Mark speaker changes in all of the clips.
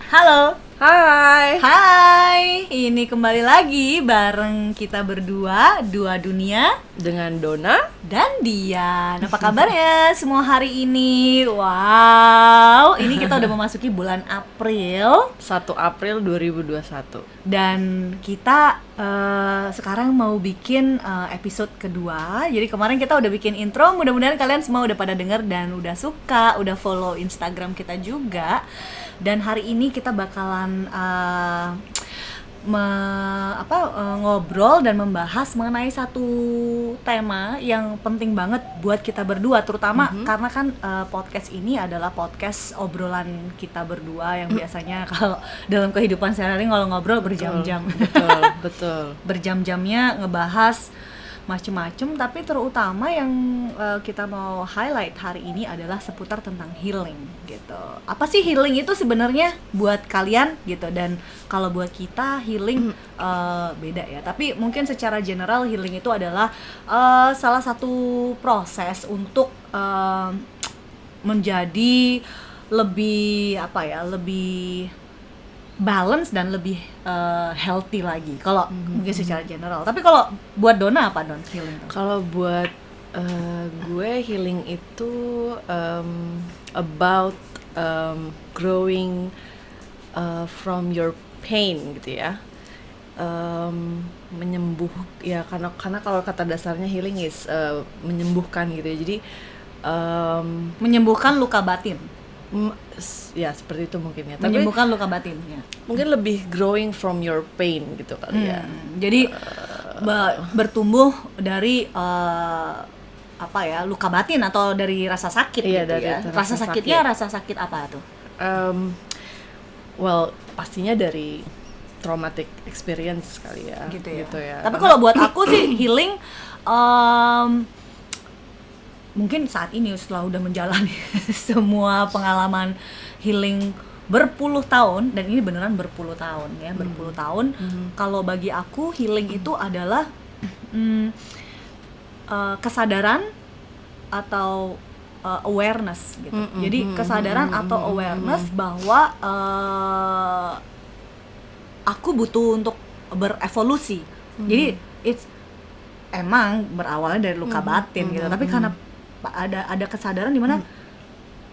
Speaker 1: Halo.
Speaker 2: Hai.
Speaker 1: Hai, ini kembali lagi bareng kita berdua, Dua Dunia
Speaker 2: Dengan Dona
Speaker 1: dan Dian. Apa kabarnya semua hari ini? Wow, ini kita udah memasuki bulan April
Speaker 2: 1 April 2021.
Speaker 1: dan kita sekarang mau bikin episode kedua. Jadi kemarin kita udah bikin intro, mudah-mudahan kalian semua udah pada denger dan udah suka, udah follow Instagram kita juga. Dan hari ini kita bakalan ngobrol dan membahas mengenai satu tema yang penting banget buat kita berdua, terutama karena kan podcast ini adalah podcast obrolan kita berdua yang biasanya kalau dalam kehidupan sehari-hari kalau ngobrol berjam-jam.
Speaker 2: Betul.
Speaker 1: Berjam-jamnya ngebahas macem-macem, tapi terutama yang kita mau highlight hari ini adalah seputar tentang healing gitu. Apa sih healing itu sebenarnya buat kalian gitu, dan kalau buat kita healing beda ya. Tapi mungkin secara general healing itu adalah salah satu proses untuk menjadi lebih lebih balance dan lebih healthy lagi. Kalau mungkin secara general. Tapi kalau buat Dona apa Don healing?
Speaker 2: Kalau buat gue healing itu about growing from your pain gitu ya. Menyembuh ya, karena kalau kata dasarnya healing is menyembuhkan gitu ya. Jadi
Speaker 1: menyembuhkan luka batin.
Speaker 2: Ya seperti itu mungkin ya.
Speaker 1: Menyembuhkan luka batin ya.
Speaker 2: Mungkin lebih growing from your pain gitu kali ya.
Speaker 1: Jadi bertumbuh dari luka batin atau dari rasa sakit gitu
Speaker 2: dari
Speaker 1: ya. Rasa sakitnya rasa sakit apa tuh?
Speaker 2: Pastinya dari traumatic experience kali ya. Gitu ya.
Speaker 1: Tapi kalau buat aku sih healing mungkin saat ini setelah udah menjalani semua pengalaman healing berpuluh tahun, dan ini beneran berpuluh tahun ya, berpuluh tahun. Kalau bagi aku healing itu adalah kesadaran atau awareness gitu. Jadi kesadaran atau awareness bahwa aku butuh untuk berevolusi. Jadi it's emang berawalnya dari luka batin gitu, tapi karena ada kesadaran di mana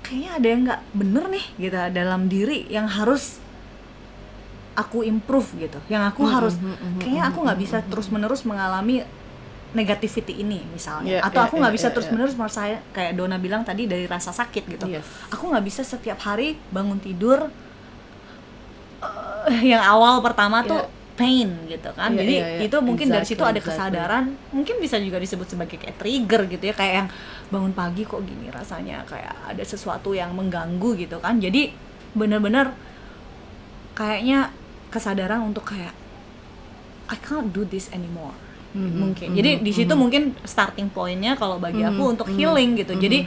Speaker 1: kayaknya ada yang nggak bener nih gitu dalam diri yang harus aku improve gitu, yang aku harus kayaknya aku nggak bisa terus menerus mengalami negativity ini misalnya, atau aku nggak bisa terus menerus merasa kayak Dona bilang tadi dari rasa sakit gitu. Aku nggak bisa setiap hari bangun tidur yang awal pertama tuh pain gitu kan. Jadi itu mungkin dari situ ada kesadaran, mungkin bisa juga disebut sebagai kayak trigger gitu ya, kayak yang bangun pagi kok gini rasanya, kayak ada sesuatu yang mengganggu gitu kan. Jadi benar-benar kayaknya kesadaran untuk kayak I can't do this anymore. Mungkin. Jadi di situ mungkin starting point-nya kalau bagi aku untuk healing gitu. Jadi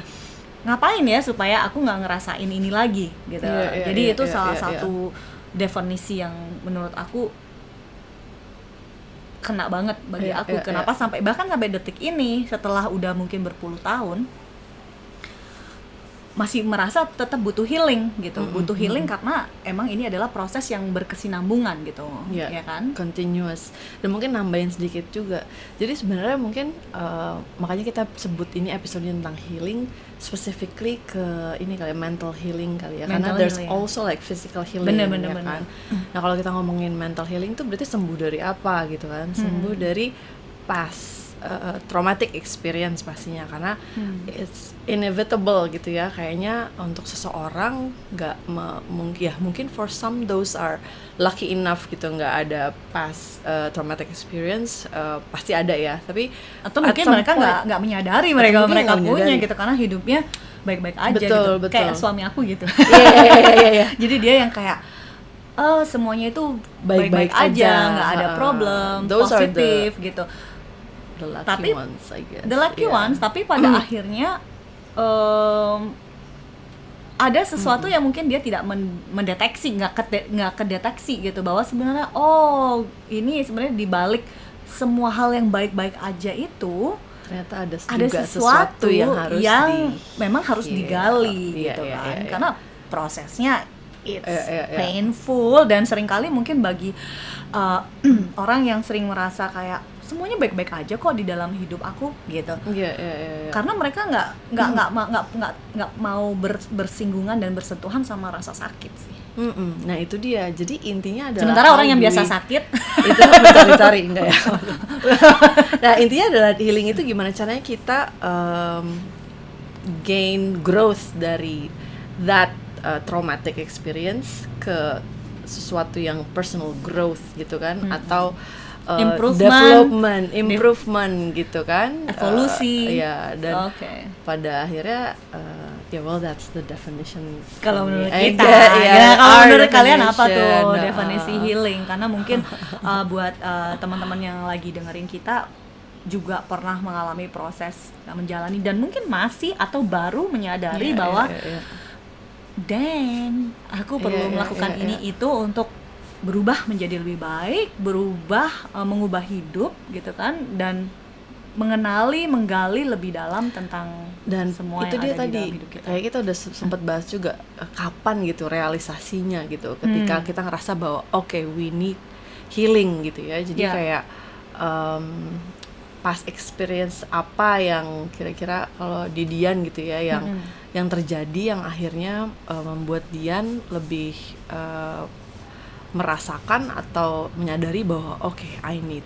Speaker 1: ngapain ya supaya aku nggak ngerasain ini lagi gitu. Jadi itu salah satu definisi yang menurut aku kena banget bagi aku. Kenapa bahkan sampai detik ini setelah udah mungkin berpuluh tahun masih merasa tetap butuh healing gitu. Butuh healing karena emang ini adalah proses yang berkesinambungan gitu. Ya kan?
Speaker 2: Continuous. Dan mungkin nambahin sedikit juga. Jadi sebenarnya mungkin makanya kita sebut ini episode tentang healing, specifically ke ini kali, mental healing kali ya. Karena there's also like physical healing. Bener. Kan. Nah, kalau kita ngomongin mental healing tuh berarti sembuh dari apa gitu kan? Sembuh dari past traumatic experience pastinya, karena it's inevitable gitu ya, kayaknya untuk seseorang mungkin for some those are lucky enough gitu nggak ada past traumatic experience, pasti ada ya, tapi
Speaker 1: atau mungkin mereka nggak menyadari mereka punya gitu karena hidupnya baik-baik aja. Betul. Kayak suami aku gitu. Jadi dia yang kayak semuanya itu baik-baik aja, nggak ada problem, positif gitu.
Speaker 2: The lucky ones, I guess.
Speaker 1: The lucky ones, tapi pada akhirnya ada sesuatu yang mungkin dia tidak mendeteksi, nggak kedeteksi gitu, bahwa sebenarnya ini sebenarnya dibalik semua hal yang baik-baik aja itu
Speaker 2: ternyata ada
Speaker 1: sesuatu yang memang harus digali gitu kan. Karena prosesnya it's painful, dan seringkali mungkin bagi orang yang sering merasa kayak semuanya baik-baik aja kok di dalam hidup aku gitu. Karena mereka nggak mau bersinggungan dan bersentuhan sama rasa sakit sih.
Speaker 2: Nah itu dia. Jadi intinya adalah
Speaker 1: sementara orang yang biasa sakit
Speaker 2: itu mencari-cari enggak ya. Nah intinya adalah healing itu gimana caranya kita gain growth dari that traumatic experience ke sesuatu yang personal growth gitu kan, atau improvement gitu kan,
Speaker 1: evolusi.
Speaker 2: Dan pada akhirnya well that's the definition
Speaker 1: kalau menurut kita. Kalau menurut kalian apa tuh definisi healing? Karena mungkin buat teman-teman yang lagi dengerin kita juga pernah mengalami proses menjalani dan mungkin masih atau baru menyadari bahwa dang, aku perlu melakukan ini itu untuk berubah menjadi lebih baik, mengubah hidup gitu kan, dan menggali lebih dalam tentang
Speaker 2: dan
Speaker 1: semua
Speaker 2: itu
Speaker 1: yang
Speaker 2: dia
Speaker 1: ada
Speaker 2: tadi,
Speaker 1: di dalam hidup kita.
Speaker 2: Kayak kita udah sempat bahas juga kapan gitu realisasinya gitu, ketika kita ngerasa bahwa we need healing gitu ya. Jadi kayak past experience apa yang kira-kira kalau di Dian gitu ya yang terjadi yang akhirnya membuat Dian lebih merasakan atau menyadari bahwa I need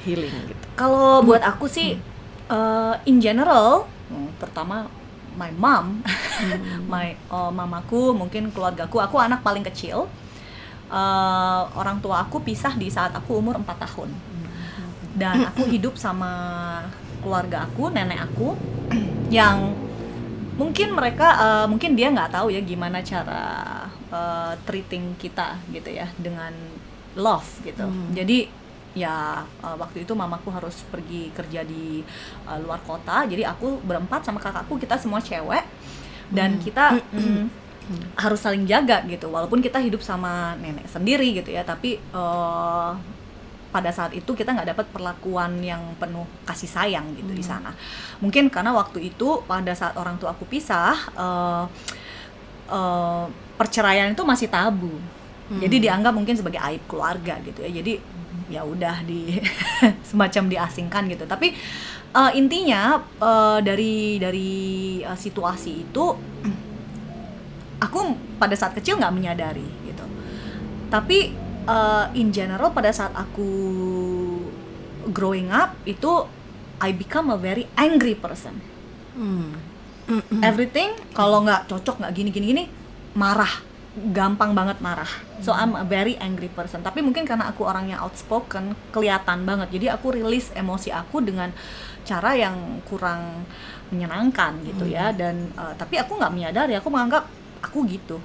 Speaker 2: healing gitu.
Speaker 1: Kalau buat aku sih in general, pertama my mom, mamaku, mungkin keluargaku, aku anak paling kecil. Orang tua aku pisah di saat aku umur 4 tahun. Dan aku hidup sama keluarga aku, nenek aku yang mungkin mereka mungkin dia nggak tahu ya gimana cara treating kita gitu ya dengan love gitu. Jadi ya waktu itu mamaku harus pergi kerja di luar kota, jadi aku berempat sama kakakku, kita semua cewek dan kita harus saling jaga gitu, walaupun kita hidup sama nenek sendiri gitu ya, tapi pada saat itu kita nggak dapat perlakuan yang penuh kasih sayang gitu di sana. Mungkin karena waktu itu pada saat orang tua aku pisah, perceraian itu masih tabu. Jadi dianggap mungkin sebagai aib keluarga gitu ya. Jadi ya udah semacam diasingkan gitu. Tapi intinya dari situasi itu aku pada saat kecil nggak menyadari gitu. Tapi in general pada saat aku growing up itu I become a very angry person. Everything kalau nggak cocok, nggak gini marah, gampang banget marah. So I'm a very angry person. Tapi mungkin karena aku orangnya outspoken, kelihatan banget. Jadi aku rilis emosi aku dengan cara yang kurang menyenangkan gitu ya. Dan tapi aku nggak menyadari, aku menganggap aku gitu.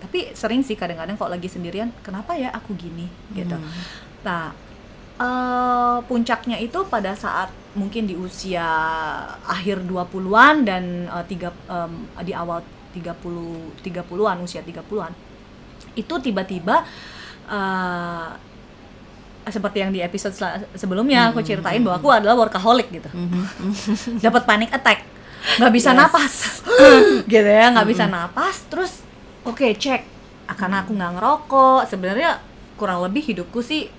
Speaker 1: Tapi sering sih kadang-kadang kalau lagi sendirian, kenapa ya aku gini gitu. Nah puncaknya itu pada saat mungkin di usia akhir 20-an dan di awal 30-an, usia 30-an itu tiba-tiba seperti yang di episode sebelumnya aku ceritain bahwa aku adalah workaholic gitu. Dapat panic attack, nggak bisa napas gitu ya, nggak bisa napas. Terus cek, karena aku nggak ngerokok, sebenarnya kurang lebih hidupku sih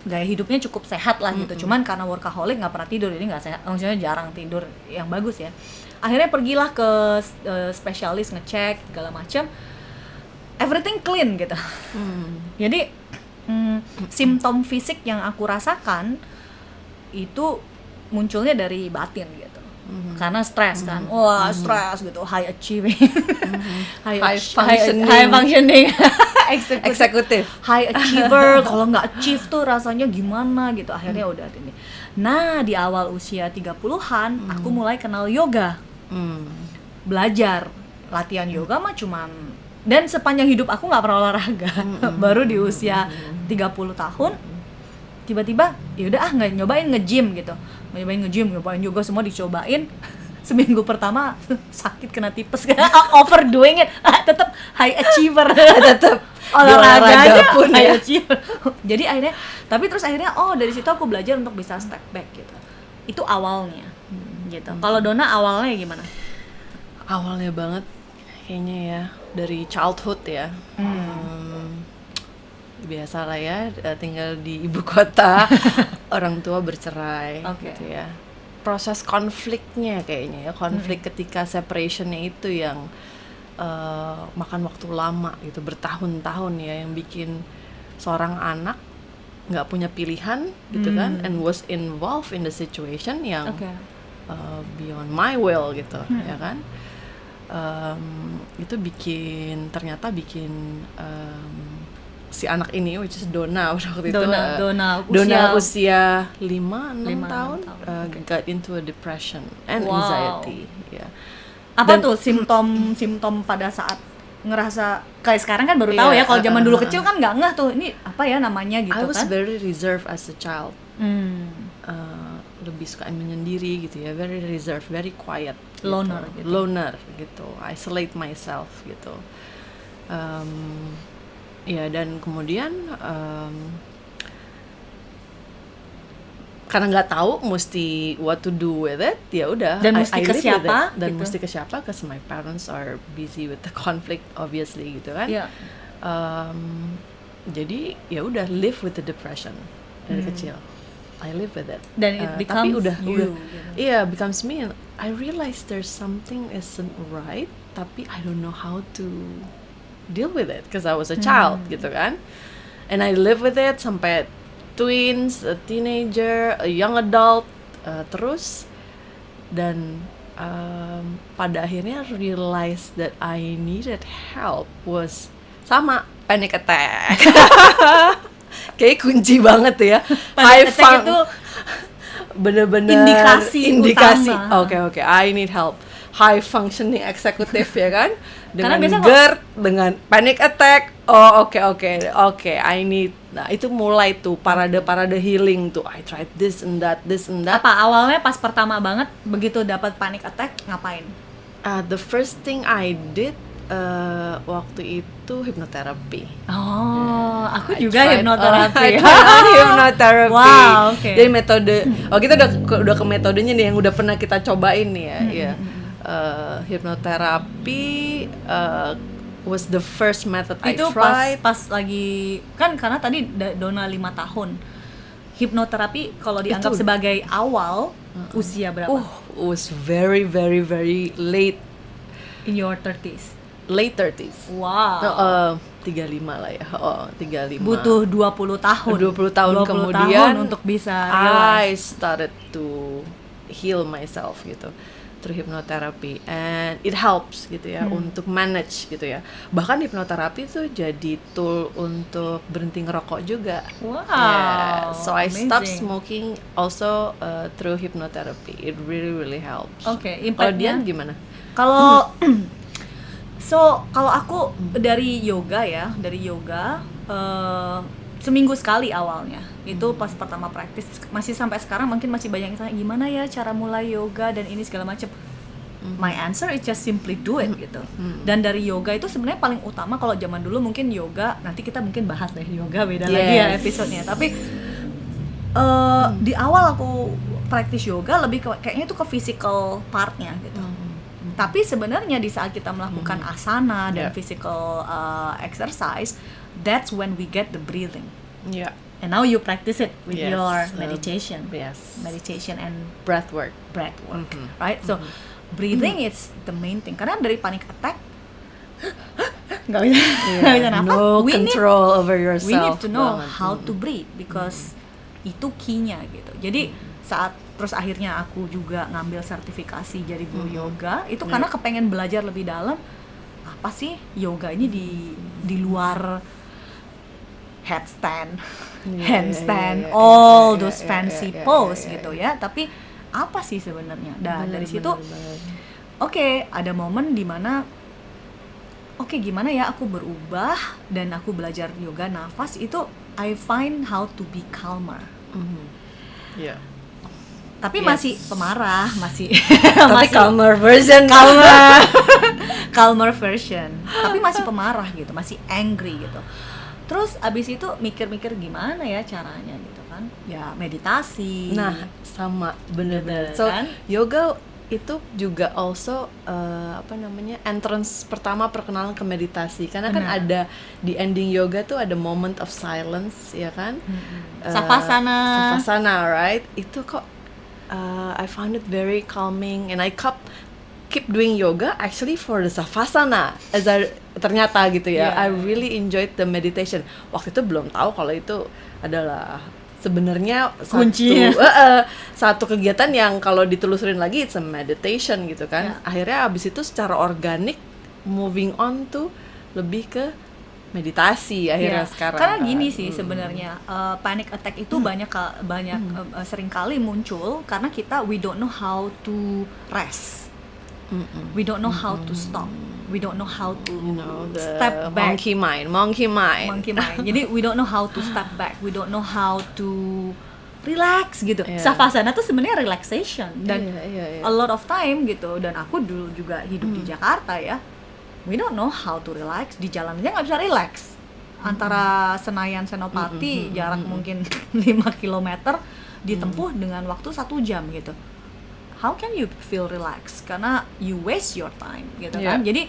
Speaker 1: gaya hidupnya cukup sehat lah gitu. Cuman karena workaholic nggak pernah tidur, jadi nggak sehat, maksudnya jarang tidur yang bagus ya. Akhirnya pergilah ke spesialis, ngecek segala macam, everything clean gitu. Jadi simptom fisik yang aku rasakan itu munculnya dari batin gitu. Karena stres kan, stres gitu, high achieving, high functioning, eksekutif, high achiever. Kalau nggak achieve tuh rasanya gimana gitu. Akhirnya udah ini. Nah di awal usia 30-an aku mulai kenal yoga, belajar latihan yoga mah cuman, dan sepanjang hidup aku nggak pernah olahraga. Baru di usia 30 tahun tiba-tiba yaudah nggak nyobain nge-gym gitu, nyobain yoga, semua dicobain. Seminggu pertama sakit, kena tipes, overdoing it. Tetap high achiever, tetap olahraga pun high achiever. Jadi akhirnya, tapi terus akhirnya dari situ aku belajar untuk bisa step back gitu. Itu awalnya gitu. Kalau Donna awalnya gimana?
Speaker 2: Awalnya banget kayaknya ya dari childhood ya. Biasalah ya, tinggal di ibu kota, orang tua bercerai, gitu ya. Proses konfliknya kayaknya ya, konflik ketika separationnya itu yang makan waktu lama gitu, bertahun-tahun ya, yang bikin seorang anak nggak punya pilihan gitu kan, and was involved in the situation yang beyond my will gitu, ya kan. Itu ternyata bikin si anak ini, which is Donna waktu itu usia 5-6 tahun, got into a depression and anxiety.
Speaker 1: Apa tuh simptom pada saat ngerasa kayak sekarang kan baru tahu ya, kalau zaman dulu kecil kan nggak ngeh tuh ini apa ya namanya gitu kan.
Speaker 2: I was very reserved as a child. Lebih suka menyendiri gitu ya, very reserved, very quiet, loner gitu, isolate myself gitu. Ya, dan kemudian karena nggak tahu mesti what to do with it, ya udah.
Speaker 1: Dan mesti ke siapa?
Speaker 2: Dan mesti ke siapa? Because my parents are busy with the conflict, obviously gitu kan. Jadi ya udah live with the depression dari kecil. I live with it.
Speaker 1: Dan it becomes you.
Speaker 2: Iya, becomes me. And I realize there's something isn't right, tapi I don't know how to deal with it because I was a child gitu kan. And I live with it sampai tweens, a teenager, a young adult, terus dan pada akhirnya realize that I needed help was sama panic attack. Kayak kunci banget ya.
Speaker 1: Panic attack itu
Speaker 2: bener-bener indikasi. Oke, I need help. High functioning executive ya kan, dengan GERD, dengan panic attack. Oke, I need. Nah, itu mulai tuh parade healing tuh. I tried this and that.
Speaker 1: Apa awalnya pas pertama banget begitu dapat panic attack ngapain?
Speaker 2: The first thing I did waktu itu hipnoterapi.
Speaker 1: Aku juga hipnoterapi.
Speaker 2: Hipnoterapi.
Speaker 1: Wow, oke.
Speaker 2: Jadi metode, kita udah ke metodenya nih yang udah pernah kita cobain nih ya. Hipnoterapi was the first method I tried.
Speaker 1: Itu pas lagi kan, karena tadi Donna 5 tahun. Hipnoterapi kalau dianggap sebagai awal usia berapa?
Speaker 2: It was very very very late.
Speaker 1: In your 30s.
Speaker 2: Late 30s.
Speaker 1: Wow.
Speaker 2: 35 lah ya. 35.
Speaker 1: Butuh 20 tahun.
Speaker 2: 20 tahun kemudian
Speaker 1: tahun untuk bisa
Speaker 2: realize. I started to heal myself gitu through hipnoterapi, and it helps gitu ya untuk manage gitu ya. Bahkan hipnoterapi tuh jadi tool untuk berhenti ngerokok juga.
Speaker 1: Wow.
Speaker 2: So I stopped smoking also through hypnotherapy. It really helps.
Speaker 1: Impactnya.
Speaker 2: Dian gimana?
Speaker 1: Kalau kalau aku dari yoga seminggu sekali awalnya. Itu pas pertama praktis, masih sampai sekarang mungkin masih banyak yang tanya gimana ya cara mulai yoga dan ini segala macam. My answer is just simply do it gitu. Dan dari yoga itu sebenarnya paling utama, kalau zaman dulu mungkin yoga, nanti kita mungkin bahas deh yoga beda lagi ya episodenya. Tapi di awal aku praktis yoga lebih kayaknya itu ke physical partnya gitu. Tapi sebenarnya di saat kita melakukan asana dan physical exercise, that's when we get the breathing. And now you practice it with your meditation. Meditation and breath work. Right? So breathing is the main thing. Karena dari panic attack nggak bisa nafas.
Speaker 2: No control over yourself.
Speaker 1: We need to know how to breathe because itu key-nya gitu. Jadi saat terus akhirnya aku juga ngambil sertifikasi jadi guru yoga itu karena kepengen belajar lebih dalam apa sih yoga ini di luar headstand, handstand, all those fancy pose gitu ya. Tapi apa sih sebenarnya? Dan dari situ ada momen dimana gimana ya aku berubah dan aku belajar yoga nafas itu I find how to be calmer. Tapi masih pemarah, masih
Speaker 2: calmer version.
Speaker 1: Calmer version. Tapi masih pemarah gitu, masih angry gitu. Terus abis itu mikir-mikir gimana ya caranya gitu kan. Ya meditasi.
Speaker 2: Nah, sama bener-bener. So
Speaker 1: kan?
Speaker 2: yoga itu juga also entrance pertama perkenalan ke meditasi, karena kan ada di ending yoga tuh ada moment of silence, ya kan?
Speaker 1: Savasana,
Speaker 2: right? Itu kok I found it very calming, and I keep doing yoga actually for the savasana ternyata gitu ya. I really enjoyed the meditation. Waktu itu belum tahu kalau itu adalah sebenarnya satu kegiatan yang kalau ditelusurin lagi it's a meditation gitu kan. Akhirnya abis itu secara organik moving on tuh lebih ke meditasi akhirnya sekarang.
Speaker 1: Karena gini sih sebenarnya panic attack itu banyak sering kali muncul karena we don't know how to rest. We don't know how to stop. We don't know how to step back.
Speaker 2: Monkey mind.
Speaker 1: Jadi we don't know how to step back. We don't know how to relax gitu. Savasana tuh sebenarnya relaxation dan a lot of time gitu. Dan aku dulu juga hidup di Jakarta ya. We don't know how to relax. Di jalan aja nggak bisa relax. Antara Senayan Senopati jarak mungkin 5 km ditempuh dengan waktu 1 jam gitu. How can you feel relaxed? Karena you waste your time gitu kan. Jadi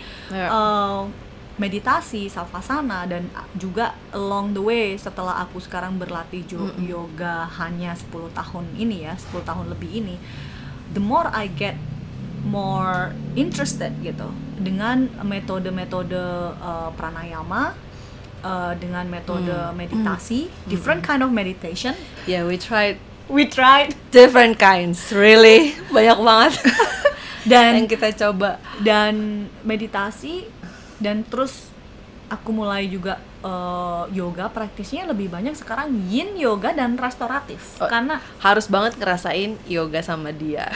Speaker 1: meditasi, savasana, dan juga along the way setelah aku sekarang berlatih yoga hanya 10 tahun ini ya, 10 tahun lebih ini, the more I get more interested gitu dengan metode-metode pranayama, dengan metode meditasi, different kind of meditation.
Speaker 2: Yeah, we tried
Speaker 1: different
Speaker 2: kinds, really banyak banget
Speaker 1: dan
Speaker 2: yang kita coba,
Speaker 1: dan meditasi, dan terus aku mulai juga yoga praktisnya lebih banyak sekarang yin yoga dan restoratif karena
Speaker 2: harus banget ngerasain yoga sama dia.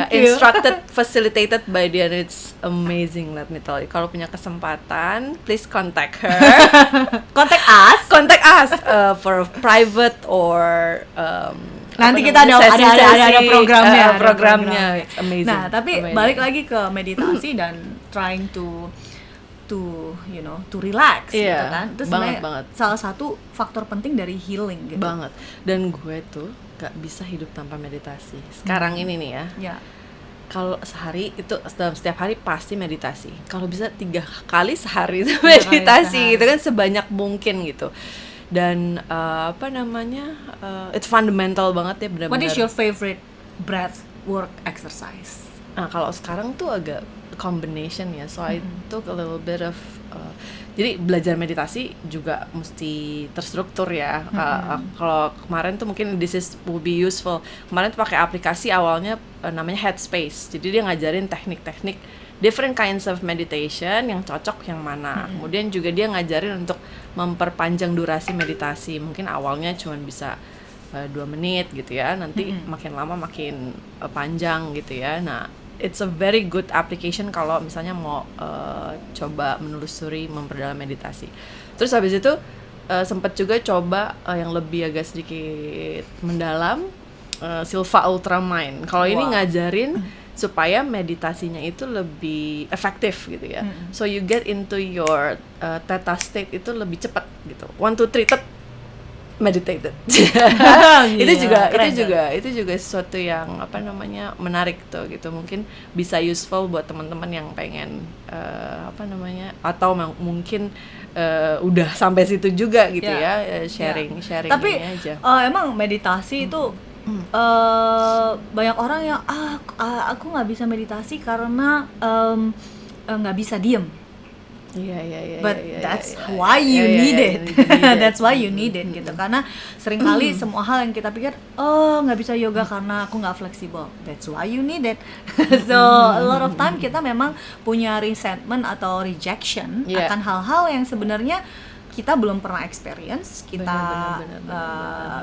Speaker 1: Instructed,
Speaker 2: facilitated by dia, and it's amazing, let me tell you. Kalau punya kesempatan, please contact her.
Speaker 1: contact us
Speaker 2: for private or
Speaker 1: nanti kita ada programnya.
Speaker 2: It's amazing.
Speaker 1: Nah, tapi balik lagi ke meditasi dan trying to relax gitu kan. Itu sebenarnya salah satu faktor penting dari healing gitu.
Speaker 2: Banget. Dan gue tuh gak bisa hidup tanpa meditasi. Sekarang ini nih ya. Kalau sehari itu dalam setiap hari pasti meditasi. Kalau bisa 3 kali sehari itu meditasi gitu kan, sebanyak mungkin gitu. Dan it's fundamental banget ya, benar-benar.
Speaker 1: What is your favorite breath work exercise?
Speaker 2: Nah, kalau sekarang tuh agak combination ya, so I took a little bit of jadi belajar meditasi juga mesti terstruktur ya. Kalau kemarin tuh mungkin will be useful. Kemarin tuh pakai aplikasi awalnya namanya Headspace. Jadi dia ngajarin teknik-teknik different kinds of meditation yang cocok yang mana. Kemudian juga dia ngajarin untuk memperpanjang durasi meditasi. Mungkin awalnya cuma bisa 2 menit gitu ya. Nanti makin lama makin panjang gitu ya. Nah, it's a very good application kalau misalnya mau coba menelusuri memperdalam meditasi. Terus habis itu sempat juga coba yang lebih agak sedikit mendalam, Silva Ultramind. Kalau ini ngajarin supaya meditasinya itu lebih efektif gitu ya. So you get into your theta state itu lebih cepat gitu. 1, 2, 3 meditated. itu juga sesuatu yang menarik tuh gitu. Mungkin bisa useful buat teman-teman yang pengen atau mungkin udah sampai situ juga gitu ya, sharing
Speaker 1: tapi
Speaker 2: aja.
Speaker 1: Emang meditasi itu banyak orang yang aku nggak bisa meditasi karena nggak bisa diem. But that's why you need it. That's why you need it gitu. Karena seringkali semua hal yang kita pikir nggak bisa yoga karena aku nggak fleksibel. That's why you need it. So a lot of time kita memang punya resentment atau rejection akan hal-hal yang sebenarnya kita belum pernah experience, kita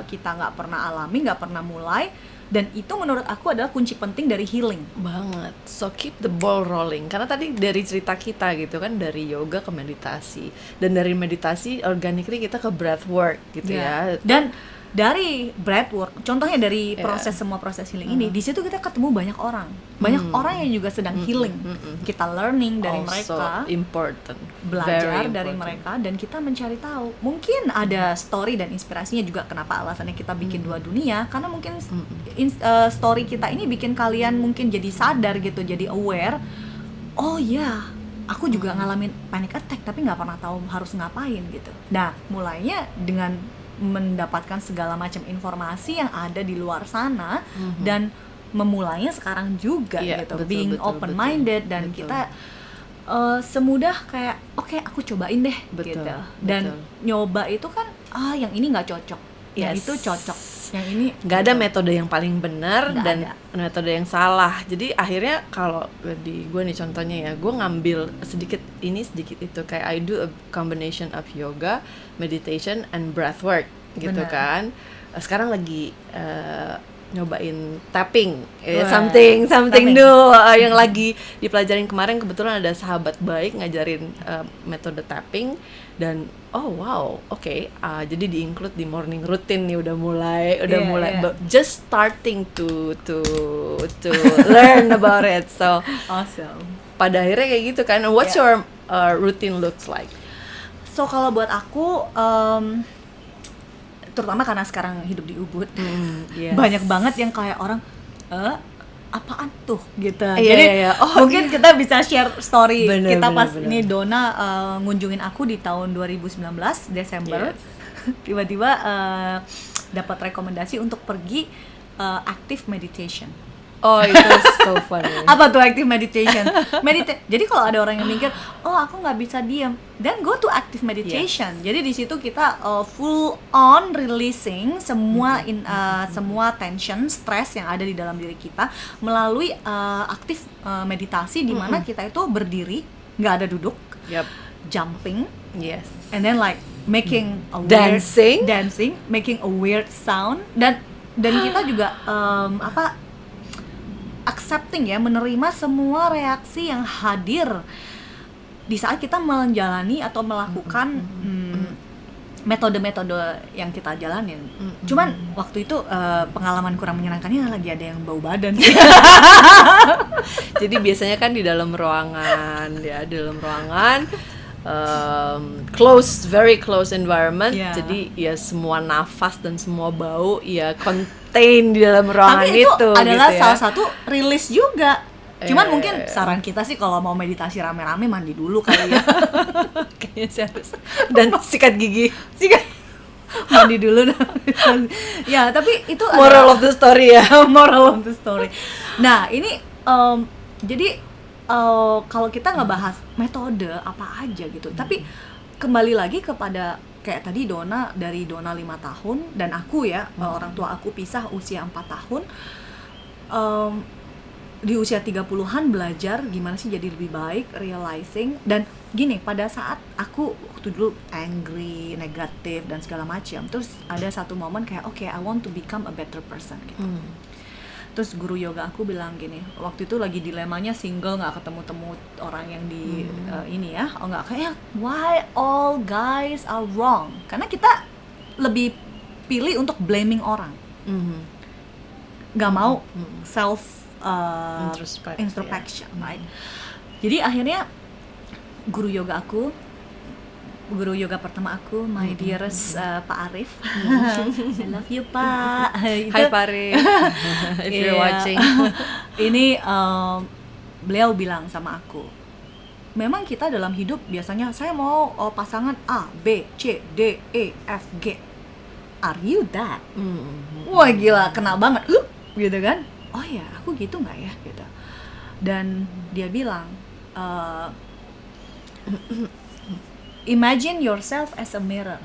Speaker 1: nggak pernah alami, nggak pernah mulai. Dan itu menurut aku adalah kunci penting dari healing
Speaker 2: banget. So keep the ball rolling. Karena tadi dari cerita kita gitu kan, dari yoga ke meditasi, dan dari meditasi organically kita ke breath work gitu ya.
Speaker 1: Dan dari breathwork, contohnya dari semua proses healing ini, di situ kita ketemu banyak orang yang juga sedang healing. Kita learning dari mereka,
Speaker 2: important,
Speaker 1: belajar dari mereka, dan kita mencari tahu. Mungkin ada story dan inspirasinya juga kenapa alasannya kita bikin Dua Dunia, karena mungkin story kita ini bikin kalian mungkin jadi sadar gitu, jadi aware. Oh ya, aku juga ngalamin panic attack tapi nggak pernah tahu harus ngapain gitu. Nah, mulainya dengan mendapatkan segala macam informasi yang ada di luar sana, dan memulainya sekarang juga gitu, being open minded, dan kita semudah kayak oke, aku cobain deh gitu. Dan nyoba itu kan yang ini nggak cocok, yang itu cocok, yang ini
Speaker 2: nggak ada metode yang paling benar dan metode yang salah. Jadi akhirnya kalau di gue nih contohnya ya, gue ngambil sedikit ini sedikit itu, kayak I do a combination of yoga, meditation and breathwork gitu. Kan sekarang lagi nyobain tapping, something new yang lagi dipelajarin kemarin. Kebetulan ada sahabat baik ngajarin metode tapping, dan jadi di-include di morning routine nih, udah mulai just starting to learn about it. So
Speaker 1: awesome.
Speaker 2: Pada akhirnya kayak gitu kan. What's your routine looks like?
Speaker 1: So kalau buat aku, terutama karena sekarang hidup di Ubud, banyak banget yang kayak orang apaan tuh gitu. Jadi mungkin kita bisa share story kita pas ini Dona ngunjungin aku di tahun 2019 Desember. Tiba-tiba dapat rekomendasi untuk pergi active meditation.
Speaker 2: Oh, itu so funny.
Speaker 1: Apa tuh active meditation? Jadi kalau ada orang yang mikir, oh aku nggak bisa diam, then go to active meditation. Jadi di situ kita full on releasing semua semua tension, stress yang ada di dalam diri kita melalui aktif meditasi, di mana kita itu berdiri, nggak ada duduk, jumping, and then like making a dancing, making a weird sound, dan kita juga accepting ya, menerima semua reaksi yang hadir di saat kita menjalani atau melakukan metode-metode yang kita jalanin. Cuman waktu itu pengalaman kurang menyenangkannya lagi ada yang bau badan.
Speaker 2: Jadi biasanya kan di dalam ruangan very close environment, jadi ya semua nafas dan semua bau ya contain di dalam ruangan. Tapi itu
Speaker 1: adalah
Speaker 2: gitu
Speaker 1: salah satu rilis juga. Cuman mungkin saran kita sih kalau mau meditasi rame-rame mandi dulu kali ya.
Speaker 2: Kayaknya sih harus. Dan sikat gigi.
Speaker 1: Mandi dulu. Ya, tapi itu
Speaker 2: moral of the story ya.
Speaker 1: Moral of the story. Nah, ini jadi kalau kita ngebahas metode apa aja gitu, tapi kembali lagi kepada kayak tadi dari Dona 5 tahun dan aku ya, orang tua aku pisah usia 4 tahun, di usia 30-an belajar gimana sih jadi lebih baik, realizing. Dan gini, pada saat aku waktu dulu angry, negatif dan segala macam, terus ada satu momen kayak I want to become a better person gitu. Terus guru yoga aku bilang gini, waktu itu lagi dilemanya single, nggak ketemu orang yang di ini ya, nggak kayak why all guys are wrong, karena kita lebih pilih untuk blaming orang, nggak mau self introspection, right? Jadi akhirnya guru yoga pertama aku, my dearest Pak Arif. I love you, Pak.
Speaker 2: Hi Pak Arif, if you're watching.
Speaker 1: Ini beliau bilang sama aku, memang kita dalam hidup biasanya saya mau pasangan A, B, C, D, E, F, G. Are you that? Wah gila, kena banget gitu kan. Oh ya, aku gitu nggak ya gitu. Dan dia bilang, imagine yourself as a mirror.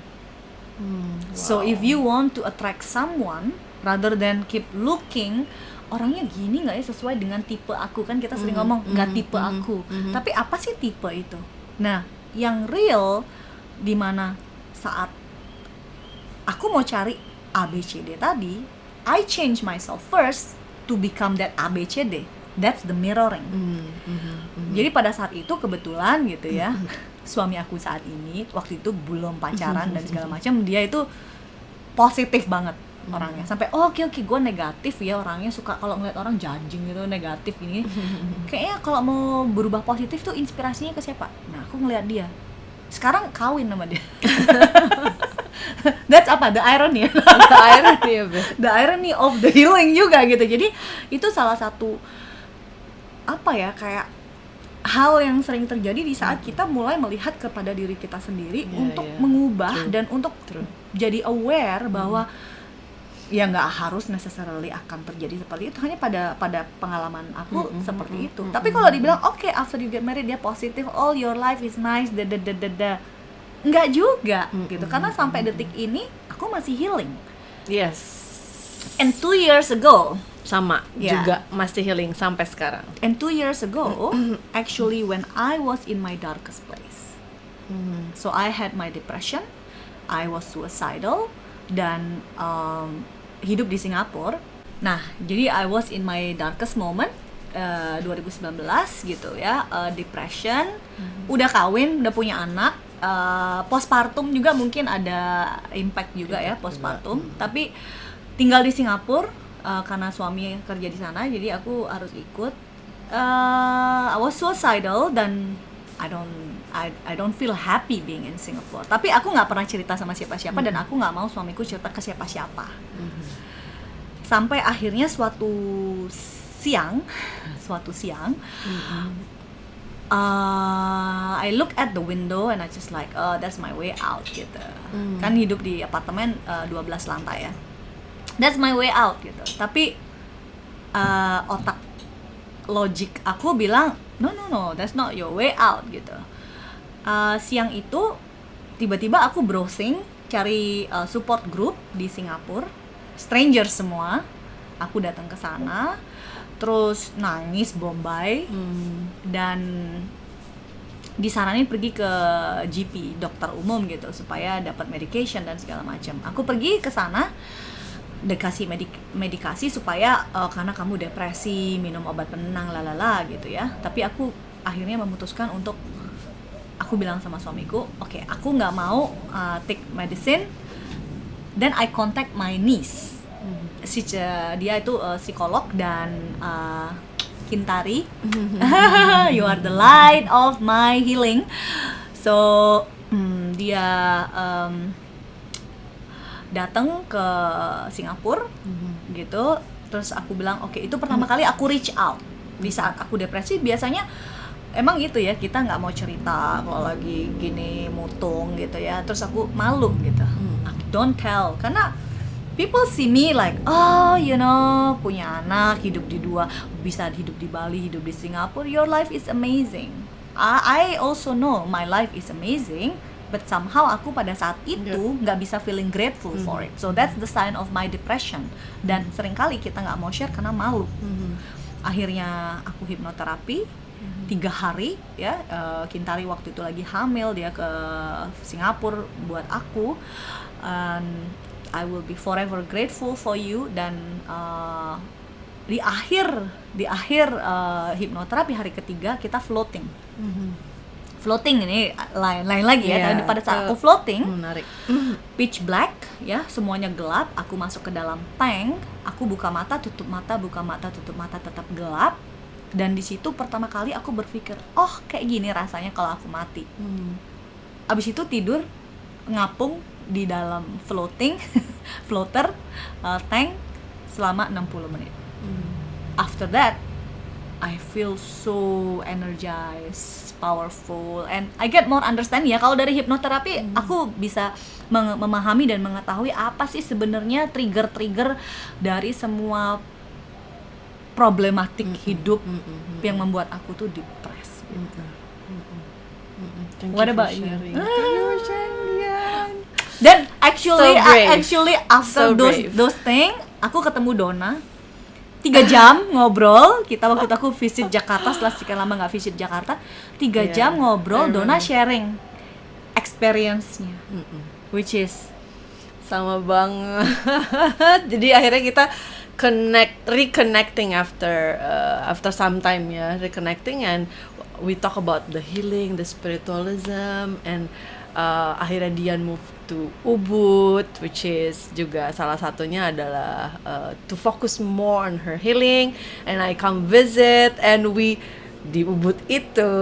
Speaker 1: So if you want to attract someone, rather than keep looking, orangnya gini nggak ya, sesuai dengan tipe aku, kan kita sering ngomong nggak tipe aku, tapi apa sih tipe itu? Nah, yang real dimana saat aku mau cari ABCD tadi, I change myself first to become that ABCD. That's the mirroring. Jadi pada saat itu kebetulan gitu ya, suami aku saat ini waktu itu belum pacaran dan segala macam, dia itu positif banget orangnya, sampai oke gue negatif ya orangnya, suka kalau ngeliat orang judging gitu, negatif gini. Kayaknya kalau mau berubah positif tuh inspirasinya ke siapa? Nah aku ngeliat dia, sekarang kawin sama dia. That's apa? The irony. The irony of the healing juga gitu. Jadi itu salah satu apa ya, kayak hal yang sering terjadi di saat kita mulai melihat kepada diri kita sendiri untuk mengubah dan untuk jadi aware bahwa ya nggak harus necessarily akan terjadi seperti itu, hanya pada pengalaman aku seperti itu. Tapi kalau dibilang oke, after you get married dia positif, all your life is nice, nggak juga gitu, karena sampai detik ini aku masih healing.
Speaker 2: Yes.
Speaker 1: And 2 years ago
Speaker 2: sama juga masih healing sampai sekarang.
Speaker 1: And 2 years ago actually when I was in my darkest place, so I had my depression, I was suicidal, dan hidup di Singapura. Nah jadi I was in my darkest moment 2019 gitu ya, depression, udah kawin, udah punya anak, postpartum juga mungkin ada impact juga ya postpartum, tapi tinggal di Singapura karena suami kerja di sana, jadi aku harus ikut. I was suicidal dan I don't feel happy being in Singapore. Tapi aku nggak pernah cerita sama siapa-siapa dan aku nggak mau suamiku cerita ke siapa-siapa. Sampai akhirnya suatu siang, I look at the window and I just like, oh, that's my way out gitu. Kan hidup di apartemen 12 lantai ya. That's my way out gitu. Tapi otak logik aku bilang no, that's not your way out gitu. Siang itu tiba-tiba aku browsing cari support group di Singapura, stranger semua. Aku datang ke sana, terus nangis bombay, dan disaranin pergi ke GP, dokter umum gitu, supaya dapat medication dan segala macam. Aku pergi ke sana, dikasih medikasi supaya karena kamu depresi, minum obat penenang lalala gitu ya. Tapi aku akhirnya memutuskan untuk, aku bilang sama suamiku, oke, aku nggak mau take medicine. Then I contact my niece, dia itu psikolog, dan Kintari, you are the light of my healing. So dia datang ke Singapura gitu. Terus aku bilang oke, itu pertama kali aku reach out di saat aku depresi. Biasanya emang gitu ya, kita nggak mau cerita kalau lagi gini mutung gitu ya, terus aku malu gitu. Don't tell, karena people see me like, oh you know, punya anak, hidup bisa hidup di Bali, hidup di Singapura, your life is amazing. I also know my life is amazing, but somehow aku pada saat itu nggak bisa feeling grateful for it. So that's the sign of my depression. Dan seringkali kita nggak mau share karena malu. Akhirnya aku hipnoterapi 3 hari ya. Kintari waktu itu lagi hamil, dia ke Singapura buat aku. I will be forever grateful for you. Dan di akhir hipnoterapi hari ketiga kita floating. Floating ini lain lagi ya. Dan pada saat aku floating,
Speaker 2: menarik.
Speaker 1: Pitch black ya, semuanya gelap. Aku masuk ke dalam tank, aku buka mata, tutup mata, buka mata, tutup mata, tetap gelap. Dan di situ pertama kali aku berpikir, oh kayak gini rasanya kalau aku mati. Abis itu tidur ngapung di dalam floater tank selama 60 menit. After that I feel so energized, powerful, and I get more understanding ya. Kalau dari hipnoterapi aku bisa memahami dan mengetahui apa sih sebenarnya trigger dari semua problematik hidup yang membuat aku tuh depressed gitu. What about you? Dan actually after those thing, aku ketemu Donna 3 jam ngobrol. Kita waktu itu aku visit Jakarta, setelah sekian lama nggak visit Jakarta, 3 jam ngobrol. Donna sharing experience-nya, which is
Speaker 2: sama banget. Jadi akhirnya kita reconnecting after some time ya, reconnecting, and we talk about the healing, the spiritualism, and akhirnya Dian move to Ubud, which is juga salah satunya adalah to focus more on her healing, and I come visit, and di Ubud itu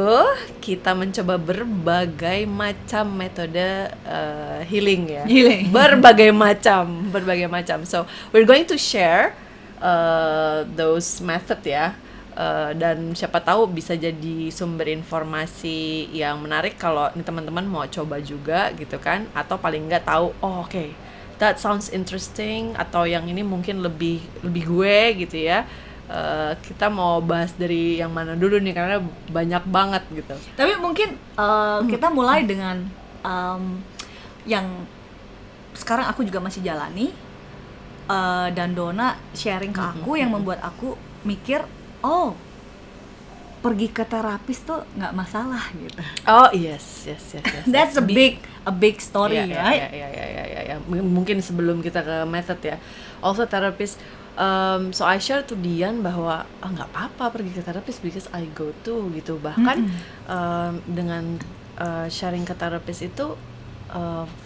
Speaker 2: kita mencoba berbagai macam metode healing ya. Berbagai macam. So we're going to share those method ya. Dan siapa tahu bisa jadi sumber informasi yang menarik kalau nih teman-teman mau coba juga gitu kan, atau paling nggak tahu okay, that sounds interesting, atau yang ini mungkin lebih gue gitu ya. Kita mau bahas dari yang mana dulu nih, karena banyak banget gitu.
Speaker 1: Tapi mungkin kita mulai dengan yang sekarang aku juga masih jalani, dan Donna sharing ke aku yang membuat aku mikir, pergi ke terapis tuh nggak masalah gitu.
Speaker 2: Yes.
Speaker 1: That's a big story, right?
Speaker 2: Ya. Mungkin sebelum kita ke method ya. Also terapis, so I share to Dian bahwa nggak apa-apa pergi ke terapis because I go to gitu. Bahkan dengan sharing ke terapis itu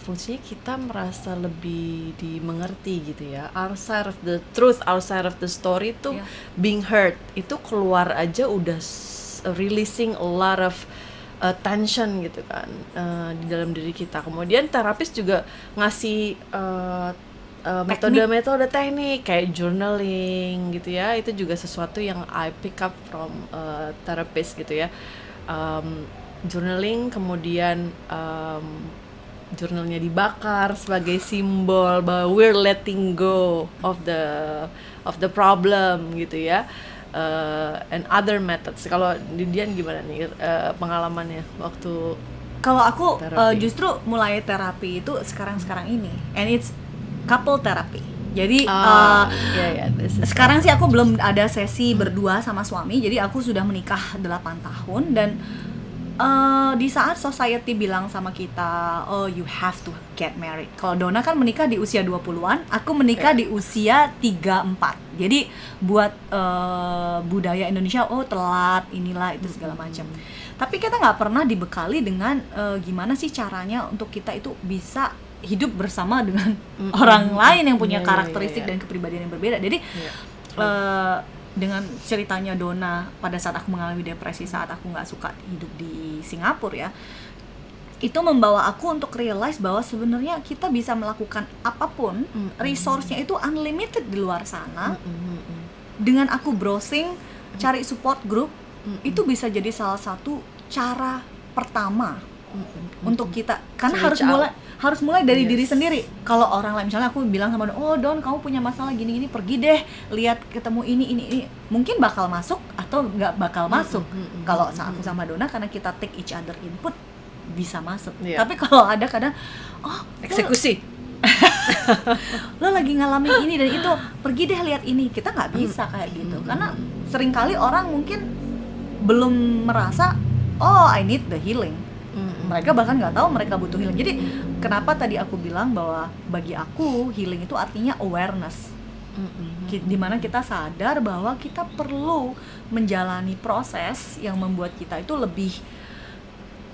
Speaker 2: fungsinya kita merasa lebih dimengerti gitu ya. Our side of the truth, our side of the story tuh being heard, itu keluar aja udah releasing a lot of tension gitu kan di dalam diri kita. Kemudian terapis juga ngasih metode teknik kayak journaling gitu ya. Itu juga sesuatu yang I pick up from therapist gitu ya. Journaling, kemudian jurnalnya dibakar sebagai simbol bahwa we're letting go of the problem gitu ya. And other methods. Kalau Dian gimana nih pengalamannya waktu?
Speaker 1: Kalau aku justru mulai terapi itu sekarang ini, and it's couple therapy. Jadi sekarang sih aku belum ada sesi berdua sama suami. Jadi aku sudah menikah 8 tahun, dan di saat society bilang sama kita, you have to get married. Kalau Donna kan menikah di usia 20-an, aku menikah di usia 34. Jadi buat budaya Indonesia, telat, inilah itu segala macam. Tapi kita nggak pernah dibekali dengan gimana sih caranya untuk kita itu bisa hidup bersama dengan orang lain yang punya karakteristik dan kepribadian yang berbeda. Jadi dengan ceritanya Donna pada saat aku mengalami depresi, saat aku nggak suka hidup di Singapura ya, itu membawa aku untuk realize bahwa sebenarnya kita bisa melakukan apapun, resource-nya itu unlimited di luar sana. Dengan aku browsing, cari support group, itu bisa jadi salah satu cara pertama untuk kita, karena harus mulai dari diri sendiri. Kalau orang lain, misalnya aku bilang sama Don, kamu punya masalah gini-gini, pergi deh lihat ketemu ini, mungkin bakal masuk atau nggak bakal masuk. Kalau aku sama Donna, karena kita take each other input, bisa masuk. Tapi kalau ada kadang
Speaker 2: eksekusi,
Speaker 1: lo lagi ngalamin ini dan itu, pergi deh lihat ini, kita nggak bisa kayak gitu. Karena seringkali orang mungkin belum merasa I need the healing. Mereka bahkan nggak tahu mereka butuh healing. Jadi kenapa tadi aku bilang bahwa bagi aku healing itu artinya awareness, dimana kita sadar bahwa kita perlu menjalani proses yang membuat kita itu lebih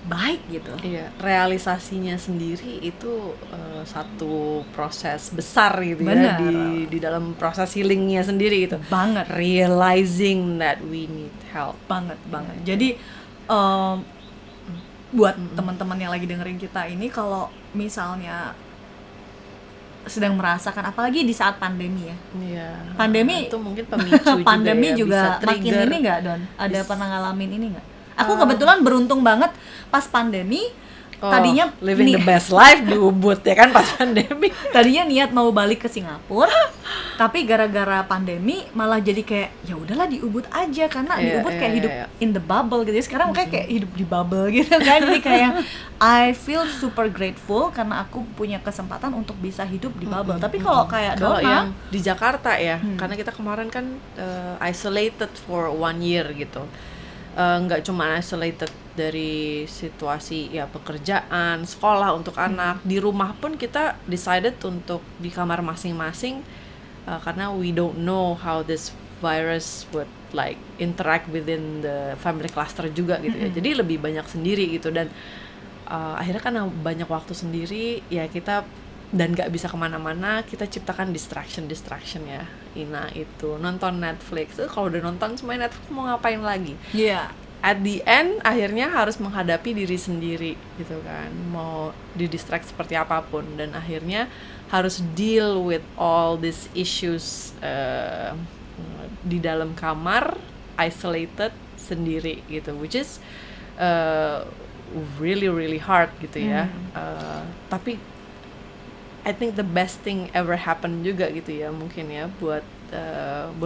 Speaker 1: baik gitu.
Speaker 2: Iya, realisasinya sendiri itu satu proses besar gitu. Bener. Ya di dalam proses healingnya sendiri gitu.
Speaker 1: Banget.
Speaker 2: Realizing that we need help.
Speaker 1: Banget. Jadi buat teman-teman yang lagi dengerin kita ini, kalau misalnya sedang merasakan, apalagi di saat pandemi ya.
Speaker 2: Iya.
Speaker 1: Pandemi
Speaker 2: itu mungkin pemicu
Speaker 1: pandemi
Speaker 2: juga
Speaker 1: makin ini nggak, Don? Ada pernah ngalamin ini nggak? Aku kebetulan beruntung banget pas pandemi. Tadinya
Speaker 2: living the best life di Ubud ya kan pas pandemi.
Speaker 1: Tadinya niat mau balik ke Singapura, tapi gara-gara pandemi malah jadi kayak ya udahlah di Ubud aja, karena di Ubud kayak hidup in the bubble gitu. Sekarang kayak hidup di bubble gitu kan. Jadi kayak I feel super grateful karena aku punya kesempatan untuk bisa hidup di bubble. Tapi kalau kayak Donna
Speaker 2: yang di Jakarta ya, karena kita kemarin kan isolated for 1 year gitu. Nggak cuma isolated dari situasi ya pekerjaan, sekolah untuk anak, di rumah pun kita decided untuk di kamar masing-masing karena we don't know how this virus would like interact within the family cluster juga gitu ya. Jadi lebih banyak sendiri gitu, dan akhirnya kan banyak waktu sendiri ya kita, dan nggak bisa kemana-mana, kita ciptakan distraction ya, itu nonton Netflix. Kalau udah nonton semuanya Netflix mau ngapain lagi? At the end akhirnya harus menghadapi diri sendiri gitu kan, mau didistract seperti apapun, dan akhirnya harus deal with all these issues di dalam kamar, isolated sendiri gitu, which is really hard gitu ya. Tapi I think the best thing ever happen juga gitu ya, mungkin ya buat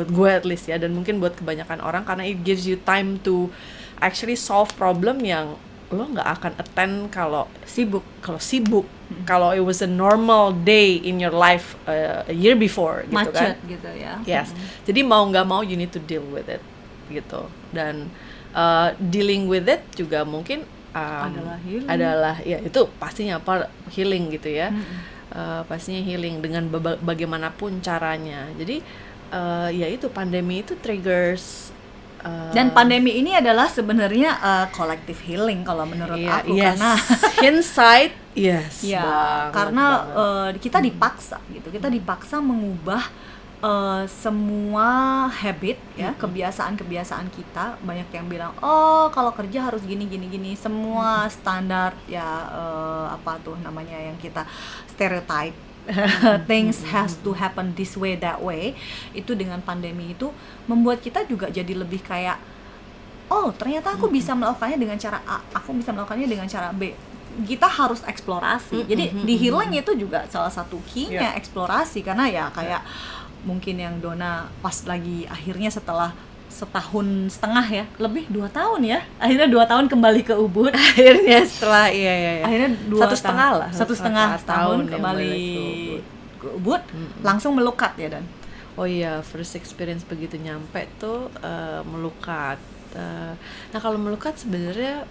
Speaker 2: gue at least ya, dan mungkin buat kebanyakan orang, karena it gives you time to actually solve problem yang lo nggak akan attend kalau sibuk. Kalau it was a normal day in your life a year before gitu kan.
Speaker 1: Macet gitu ya.
Speaker 2: Yes. Jadi mau nggak mau you need to deal with gitu. Dan dealing with it juga mungkin adalah ya itu pastinya healing gitu ya. Pastinya healing dengan bagaimanapun caranya. Jadi ya itu, pandemi itu triggers.
Speaker 1: Dan pandemi ini adalah sebenarnya collective healing kalau menurut aku, karena
Speaker 2: hindsight
Speaker 1: karena kita dipaksa gitu, kita dipaksa mengubah semua habit ya, kebiasaan kita. Banyak yang bilang kalau kerja harus gini, semua standar ya, apa tuh namanya yang kita stereotype, things has to happen this way that way. Itu dengan pandemi itu membuat kita juga jadi lebih kayak ternyata aku bisa melakukannya dengan cara A, aku bisa melakukannya dengan cara B. Kita harus eksplorasi. Jadi di healing itu juga salah satu key-nya eksplorasi, karena ya kayak mungkin yang Donna pas lagi akhirnya setelah setahun setengah ya, lebih 2 tahun ya, akhirnya 2 tahun kembali ke Ubud.
Speaker 2: Akhirnya setelah akhirnya
Speaker 1: satu setengah tahun kembali ke Ubud, langsung melukat ya Dan.
Speaker 2: Oh iya, first experience begitu nyampe tuh melukat. Nah kalau melukat sebenarnya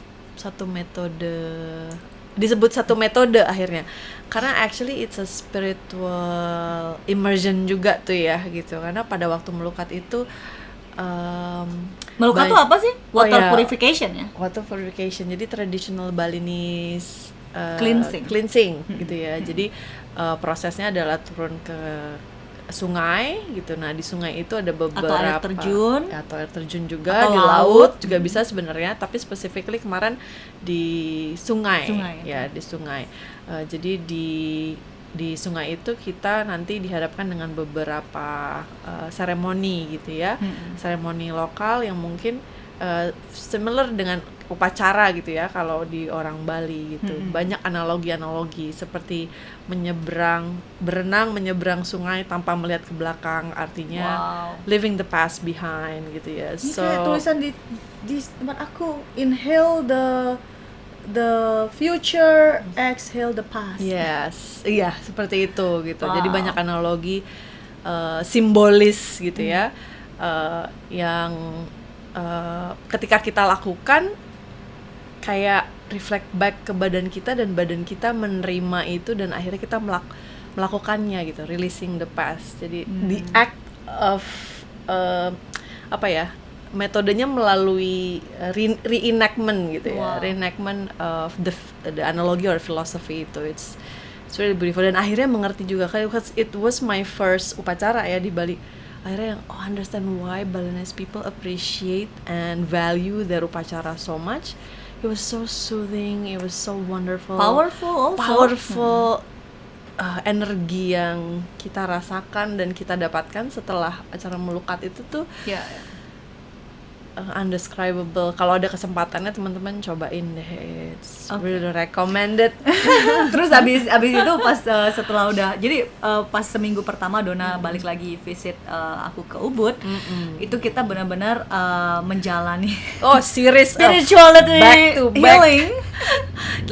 Speaker 2: disebut satu metode akhirnya, karena actually it's a spiritual immersion juga tuh ya gitu, karena pada waktu melukat itu
Speaker 1: melukat tuh apa sih? Purification ya?
Speaker 2: Water purification, jadi traditional Balinese
Speaker 1: cleansing
Speaker 2: gitu ya. Jadi prosesnya adalah turun ke sungai gitu. Nah di sungai itu ada beberapa atau air terjun juga, atau di laut juga bisa sebenarnya, tapi specifically kemarin di sungai. Ya di sungai. Jadi di sungai itu kita nanti dihadapkan dengan beberapa seremoni gitu ya, seremoni lokal yang mungkin similar dengan upacara gitu ya kalau di orang Bali gitu. Banyak analogi seperti berenang menyeberang sungai tanpa melihat ke belakang, artinya leaving the past behind gitu ya.
Speaker 1: Ini kayak tulisan di tempat aku, inhale the future, exhale the past.
Speaker 2: Yes, iya seperti itu gitu. Jadi banyak analogi simbolis gitu ya, yang ketika kita lakukan kayak reflect back ke badan kita, dan badan kita menerima itu, dan akhirnya kita melakukannya gitu, releasing the past. Jadi the act of metodenya melalui reenactment gitu ya, reenactment of the analogy or philosophy itu. It's really beautiful, dan akhirnya mengerti juga kayak, because it was my first upacara ya di Bali. Akhirnya yang understand why Balinese people appreciate and value their upacara so much. It was so soothing, it was so wonderful, powerful energi yang kita rasakan dan kita dapatkan setelah acara melukat itu tuh undescribable. Kalau ada kesempatannya teman-teman cobain deh, it's really recommended.
Speaker 1: Terus abis itu pas setelah udah, jadi pas seminggu pertama Donna balik lagi visit aku ke Ubud, itu kita benar-benar menjalani
Speaker 2: series
Speaker 1: spirituality
Speaker 2: back to back
Speaker 1: healing.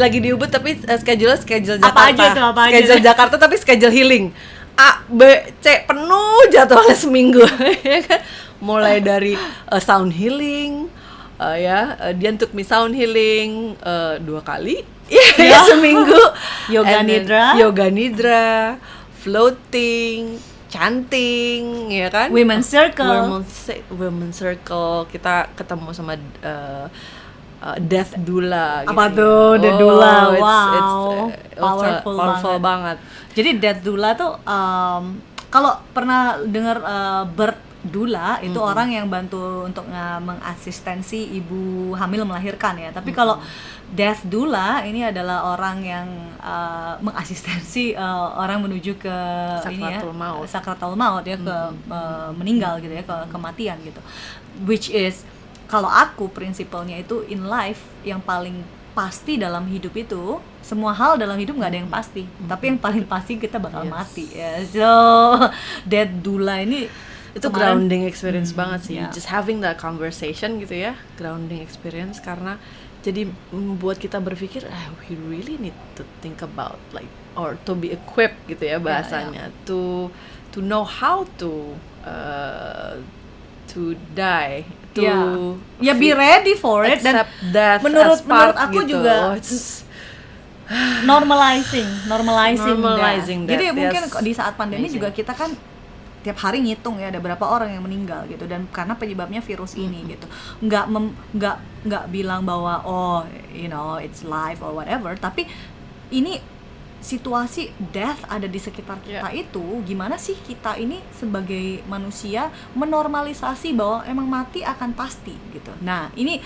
Speaker 2: Lagi di Ubud tapi schedule Jakarta.
Speaker 1: Apa aja tuh?
Speaker 2: Schedule Jakarta tapi schedule healing. A, B, C penuh jadwalnya seminggu. Ya kan? Mulai dari sound healing, dia took me sound healing 2 kali seminggu, yoga nidra, floating, chanting, ya kan,
Speaker 1: women circle,
Speaker 2: kita ketemu sama death doula gitu.
Speaker 1: Apa tuh death doula?
Speaker 2: Powerful banget.
Speaker 1: Jadi death doula tuh kalau pernah dengar birth doula itu orang yang bantu untuk mengasistensi ibu hamil melahirkan ya. Tapi kalau death doula ini adalah orang yang mengasistensi orang menuju ke sakratul maut ya, ke meninggal gitu ya, ke kematian gitu. Which is kalau aku prinsipalnya itu in life yang paling pasti dalam hidup itu, semua hal dalam hidup nggak ada yang pasti, tapi yang paling pasti kita bakal mati ya. So death doula ini
Speaker 2: itu grounding experience banget sih, just having that conversation gitu ya, grounding experience, karena jadi membuat kita berpikir we really need to think about like, or to be equipped gitu ya bahasanya, to know how to die, to
Speaker 1: be ready for it, dan menurut aku gitu. Juga normalizing that. Jadi mungkin di saat pandemi juga kita kan tiap hari ngitung ya ada berapa orang yang meninggal gitu, dan karena penyebabnya virus ini gitu. Nggak bilang bahwa it's life or whatever, tapi ini situasi death ada di sekitar kita itu, gimana sih kita ini sebagai manusia menormalisasi bahwa emang mati akan pasti gitu. Nah ini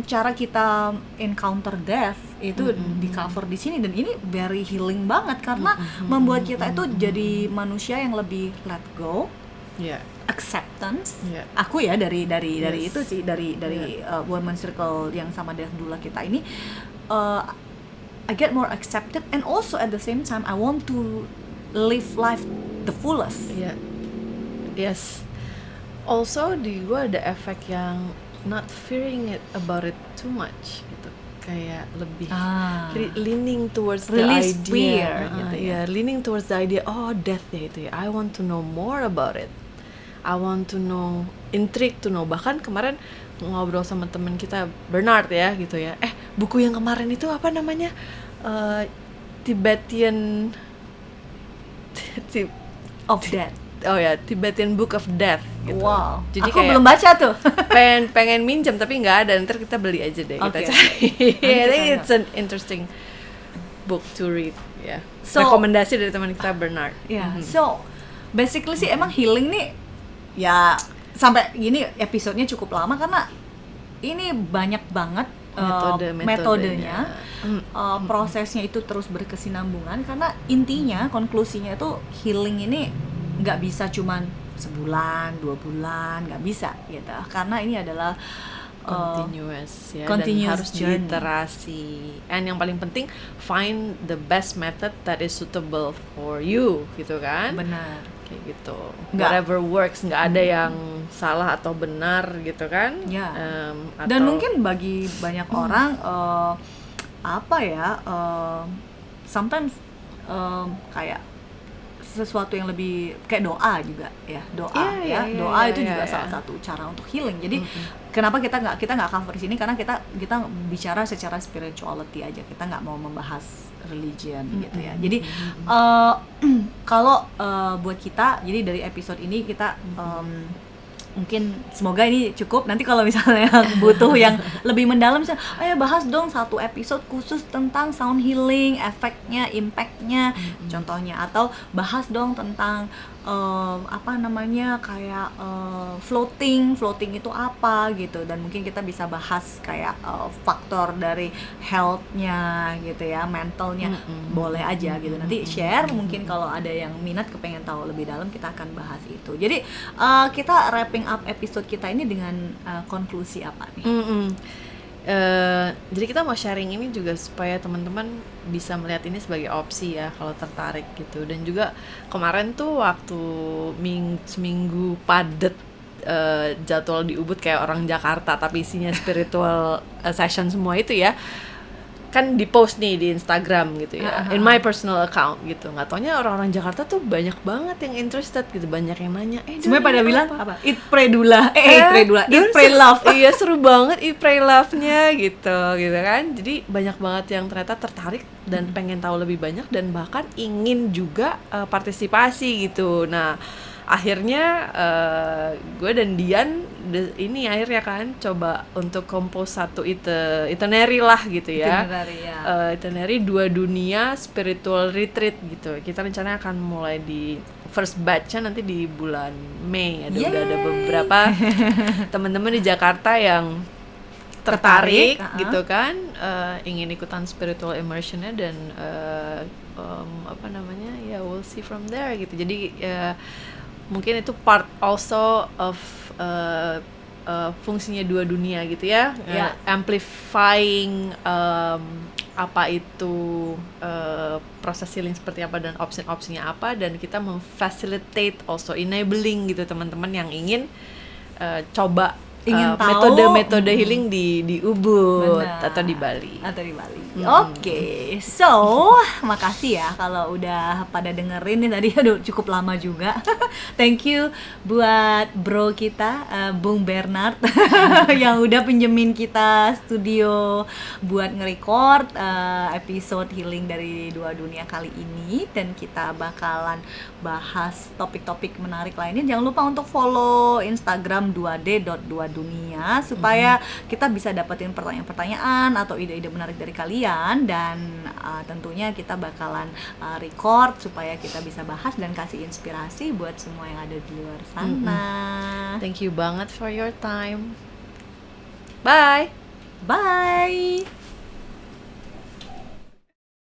Speaker 1: cara kita encounter death itu di cover di sini, dan ini very healing banget karena membuat kita itu jadi manusia yang lebih let go, acceptance. Aku ya dari itu sih, dari woman circle yang sama death doula kita ini, I get more accepted, and also at the same time I want to live life the fullest.
Speaker 2: Yes. Also di gue ada efek yang not fearing about it too much gitu, kayak lebih leaning towards the idea, leaning towards the idea, death ya itu ya, I want to know more about it, I want to know, intrigued to know. Bahkan kemarin ngobrol sama temen kita Bernard ya gitu ya, buku yang kemarin itu apa namanya, Tibetan
Speaker 1: of Death.
Speaker 2: Tibetan Book of Death gitu.
Speaker 1: Wow.
Speaker 2: Jadi
Speaker 1: aku belum baca tuh.
Speaker 2: pengen minjem tapi nggak ada, ntar kita beli aja deh, kita cari. I think it's an interesting book to read ya. So, rekomendasi dari teman kita Bernard.
Speaker 1: So basically sih emang healing nih ya, sampai gini episodenya cukup lama karena ini banyak banget metodenya, prosesnya itu terus berkesinambungan, karena intinya konklusinya itu healing ini nggak bisa cuman sebulan, 2 bulan, nggak bisa gitu, karena ini adalah
Speaker 2: continuous ya,
Speaker 1: continuous
Speaker 2: dan harus diiterasi, and yang paling penting find the best method that is suitable for you gitu kan.
Speaker 1: Benar,
Speaker 2: kayak gitu. Whatever works, nggak ada yang salah atau benar gitu kan.
Speaker 1: Dan mungkin bagi banyak orang sometimes kayak sesuatu yang lebih kayak doa juga ya, doa itu juga salah satu cara untuk healing. Jadi kenapa kita nggak cover di sini, karena kita bicara secara spirituality aja, kita nggak mau membahas religion gitu ya. Jadi kalau buat kita, jadi dari episode ini kita mungkin semoga ini cukup. Nanti kalau misalnya butuh yang lebih mendalam, misalnya bahas dong satu episode khusus tentang sound healing, efeknya, impactnya, contohnya, atau bahas dong tentang kayak floating itu apa gitu, dan mungkin kita bisa bahas kayak faktor dari health-nya gitu ya, mentalnya, boleh aja gitu. Nanti share, mungkin kalau ada yang minat kepengen tahu lebih dalam, kita akan bahas itu. Jadi kita wrapping up episode kita ini dengan konklusi apa nih?
Speaker 2: Jadi kita mau sharing ini juga supaya teman-teman bisa melihat ini sebagai opsi ya kalau tertarik gitu. Dan juga kemarin tuh waktu seminggu padet jadwal di Ubud kayak orang Jakarta tapi isinya spiritual session semua itu ya, kan di post nih di Instagram gitu ya, in my personal account gitu. Nggak taunya orang-orang Jakarta tuh banyak banget yang interested gitu, banyak yang nanya.
Speaker 1: Semuanya pada bilang apa? Eat pray doula, eat pray love.
Speaker 2: Iya, seru banget eat pray love-nya gitu kan. Jadi banyak banget yang ternyata tertarik dan pengen tahu lebih banyak, dan bahkan ingin juga partisipasi gitu. Nah akhirnya gue dan Dian ini akhirnya kan coba untuk compose satu itinerary lah gitu ya. Itinerary 2 dunia spiritual retreat gitu. Kita rencananya akan mulai di first batch-nya nanti di bulan Mei. Udah ada beberapa teman-teman di Jakarta yang tertarik gitu kan, ingin ikutan spiritual immersion-nya dan ya we'll see from there gitu. Jadi mungkin itu part also of fungsinya 2 dunia gitu ya, amplifying apa itu proses healing seperti apa dan opsi-opsinya apa, dan kita memfacilitate also enabling gitu teman-teman yang ingin coba metode healing di Ubud atau di Bali.
Speaker 1: Oke. So, makasih ya kalau udah pada dengerin nih tadi. Aduh, cukup lama juga. Thank you buat bro kita, Bung Bernard yang udah pinjemin kita studio buat nge-record episode healing dari 2 dunia kali ini, dan kita bakalan bahas topik-topik menarik lainnya. Jangan lupa untuk follow Instagram 2d.2dunia supaya kita bisa dapetin pertanyaan-pertanyaan atau ide-ide menarik dari kalian, dan tentunya kita bakalan record supaya kita bisa bahas dan kasih inspirasi buat semua yang ada di luar sana.
Speaker 2: Thank you banget for your time. Bye.